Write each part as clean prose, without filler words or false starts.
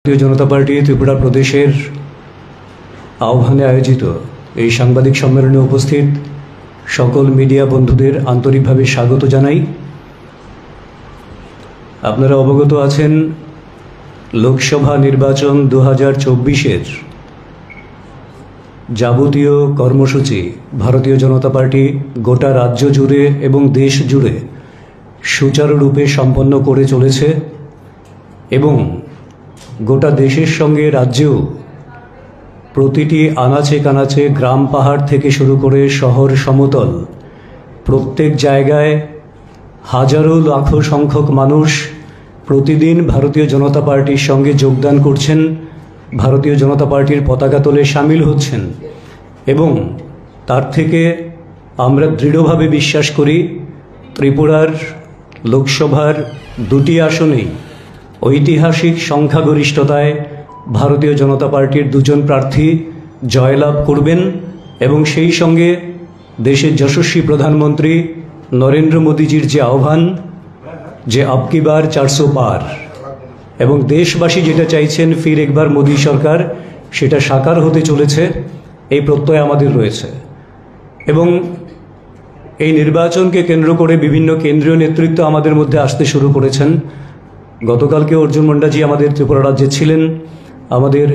ভারতীয় জনতা পার্টি ত্রিপুরা প্রদেশের আহ্বানে আয়োজিত এই সাংবাদিক সম্মেলনে উপস্থিত সকল মিডিয়া বন্ধুদের আন্তরিকভাবে স্বাগত জানাই। আপনারা অবগত আছেন লোকসভা নির্বাচন 2024-এর যাবতীয় কর্মসূচি ভারতীয় জনতা পার্টি গোটা রাজ্য জুড়ে এবং দেশ জুড়ে সুচারুরূপে সম্পন্ন করে চলেছে এবং গোটা দেশের সঙ্গে রাজ্যেও প্রতিটি আনাচে কানাচে গ্রাম পাহাড় থেকে শুরু করে শহর সমতল প্রত্যেক জায়গায় হাজারো লাখো সংখ্যক মানুষ প্রতিদিন ভারতীয় জনতা পার্টির সঙ্গে যোগদান করছেন, ভারতীয় জনতা পার্টির পতাকা তোলে সামিল হচ্ছেন এবং তার থেকে আমরা দৃঢ়ভাবে বিশ্বাস করি ত্রিপুরার লোকসভার দুটি আসনেই ঐতিহাসিক সংখ্যাগরিষ্ঠতায় ভারতীয় জনতা পার্টির দুজন প্রার্থী জয়লাভ করবেন এবং সেই সঙ্গে দেশের যশস্বী প্রধানমন্ত্রী নরেন্দ্র মোদীজির যে আহ্বান যে আবকি বার 400 পার এবং দেশবাসী যেটা চাইছেন ফির একবার মোদী সরকার, সেটা সাকার হতে চলেছে এই প্রত্যয় আমাদের রয়েছে। এবং এই নির্বাচনকে কেন্দ্র করে বিভিন্ন কেন্দ্রীয় নেতৃত্ব আমাদের মধ্যে আসতে শুরু করেছেন। গতকালকে অর্জুন মুন্ডাজি আমাদের ত্রিপুরা রাজ্যে ছিলেন, আমাদের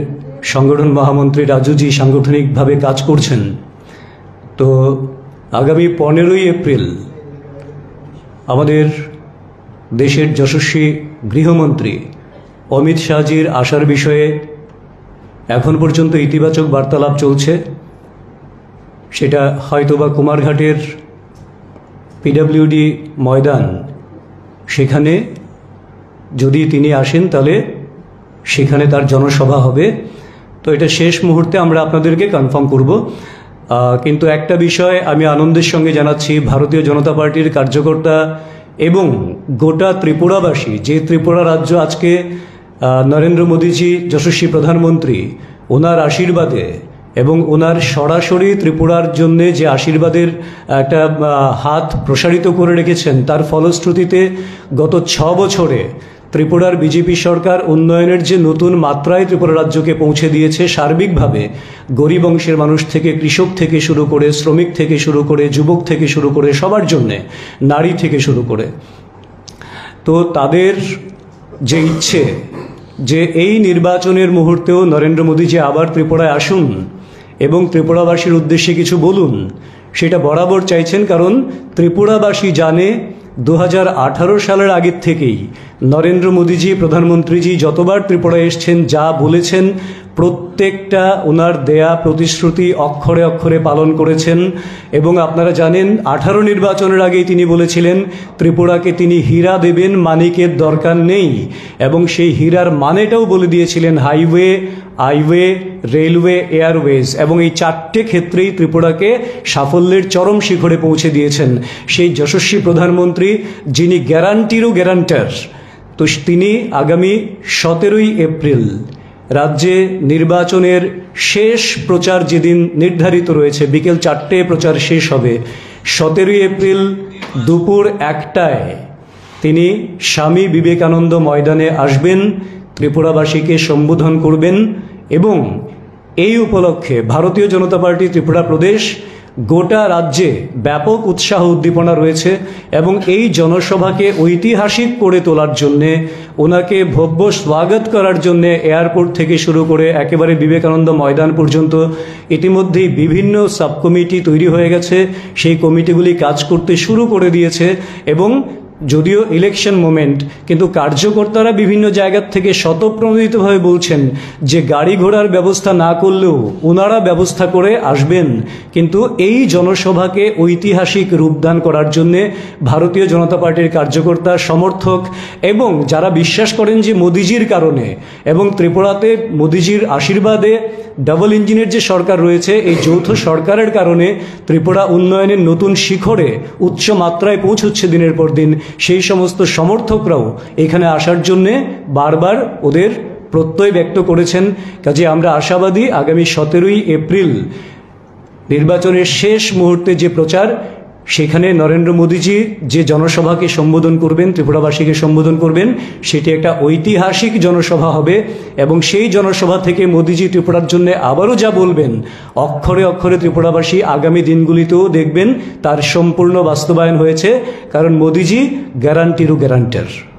সংগঠন মহামন্ত্রী রাজুজি সাংগঠনিকভাবে কাজ করছেন। তো আগামী 15ই এপ্রিল আমাদের দেশের যশস্বী গৃহমন্ত্রী অমিত শাহজির আসার বিষয়ে এখন পর্যন্ত ইতিবাচক বার্তালাপ চলছে। সেটা হয়তোবা কুমারঘাটের পিডব্লিউডি ময়দান, সেখানে যদি তিনি আসেন তাহলে সেখানে তার জনসভা হবে। তো এটা শেষ মুহূর্তে আমরা আপনাদেরকে কনফার্ম করব। কিন্তু একটা বিষয় আমি আনন্দের সঙ্গে জানাচ্ছি, ভারতীয় জনতা পার্টির কার্যকর্তা এবং গোটা ত্রিপুরাবাসী, যে ত্রিপুরা রাজ্য আজকে নরেন্দ্র মোদীজি যশস্বী প্রধানমন্ত্রী, ওনার আশীর্বাদে এবং ওনার সরাসরি ত্রিপুরার জন্য যে আশীর্বাদের একটা হাত প্রসারিত করে রেখেছেন, তার ফলশ্রুতিতে গত 6 বছরে ত্রিপুরার বিজেপি সরকার উন্নয়নের যে নতুন মাত্রায় ত্রিপুরা রাজ্যকে পৌঁছে দিয়েছে, সার্বিকভাবে গরিব অংশের মানুষ থেকে, কৃষক থেকে শুরু করে, শ্রমিক থেকে শুরু করে, যুবক থেকে শুরু করে, সবার জন্যে, নারী থেকে শুরু করে। তো তাদের যে ইচ্ছে যে এই নির্বাচনের মুহূর্তেও নরেন্দ্র মোদীজি আবার ত্রিপুরায় আসুন এবং ত্রিপুরাবাসীর উদ্দেশ্যে কিছু বলুন, সেটা বরাবর চাইছেন। কারণ ত্রিপুরাবাসী জানে 2018 সালের আগের থেকেই নরেন্দ্র মোদীজি প্রধানমন্ত্রীজি যতবার ত্রিপুরায় এসছেন, যা বলেছেন প্রত্যেকটা ওনার দেয়া প্রতিশ্রুতি অক্ষরে অক্ষরে পালন করেছেন। এবং আপনারা জানেন 18 নির্বাচনের আগেই তিনি বলেছিলেন ত্রিপুরাকে তিনি হীরা দেবেন, মানিকের দরকার নেই। এবং সেই হীরার মানেটাও বলে দিয়েছিলেন হাইওয়ে, হাইওয়ে, রেলওয়ে, এয়ারওয়েজ, এবং এই 4টে ক্ষেত্রেই ত্রিপুরাকে সাফল্যের চরম শিখরে পৌঁছে দিয়েছেন সেই যশস্বী প্রধানমন্ত্রী, যিনি গ্যারান্টিরও গ্যারান্টার। তো তিনি আগামী 17ই এপ্রিল রাজ্যে নির্বাচনের শেষ প্রচার যেদিন নির্ধারিত রয়েছে, বিকেল 4টে প্রচার শেষ হবে। 17ই এপ্রিল দুপুর 1টায় তিনি স্বামী বিবেকানন্দ ময়দানে আসবেন, ত্রিপুরাবাসীকে সম্বোধন করবেন এবং এই উপলক্ষে ভারতীয় জনতা পার্টি ত্রিপুরা প্রদেশ গোটা রাজ্যে ব্যাপক উৎসাহ উদ্দীপনা রয়েছে এবং এই জনসভাকে ঐতিহাসিক করে তোলার জন্যে, ওনাকে ভব্য স্বাগত করার জন্যে এয়ারপোর্ট থেকে শুরু করে একেবারে বিবেকানন্দ ময়দান পর্যন্ত ইতিমধ্যেই বিভিন্ন সাব কমিটি তৈরি হয়ে গেছে। সেই কমিটিগুলি কাজ করতে শুরু করে দিয়েছে এবং যদিও ইলেকশন মোমেন্ট, কিন্তু কার্যকর্তারা বিভিন্ন জায়গার থেকে স্বতঃপ্রণোদিতভাবে বলছেন যে গাড়ি ঘোড়ার ব্যবস্থা না করলেও ওনারা ব্যবস্থা করে আসবেন। কিন্তু এই জনসভাকে ঐতিহাসিক রূপদান করার জন্যে ভারতীয় জনতা পার্টির কার্যকর্তা, সমর্থক এবং যারা বিশ্বাস করেন যে মোদিজির কারণে এবং ত্রিপুরাতে মোদিজির আশীর্বাদে ডাবল ইঞ্জিনের যে সরকার রয়েছে, এই যৌথ সরকারের কারণে ত্রিপুরা উন্নয়নের নতুন শিখরে উচ্চ মাত্রায় পৌঁছচ্ছে দিনের পর দিন, সেই সমস্ত সমর্থকরাও এখানে আসার জন্যে বারবার ওদের প্রত্যয় ব্যক্ত করেছেন। কাজে আমরা আশাবাদী আগামী 17ই এপ্রিল নির্বাচনের শেষ মুহূর্তে যে প্রচার, সেখানে নরেন্দ্র মোদীজি যে জনসভাকে সম্বোধন করবেন, ত্রিপুরাবাসীকে সম্বোধন করবেন, সেটি একটা ঐতিহাসিক জনসভা হবে এবং সেই জনসভা থেকে মোদীজি ত্রিপুরার জন্য আবারও যা বলবেন, অক্ষরে অক্ষরে ত্রিপুরাবাসী আগামী দিনগুলিতেও দেখবেন তার সম্পূর্ণ বাস্তবায়ন হয়েছে, কারণ মোদীজি গ্যারান্টিরও গ্যারান্টার।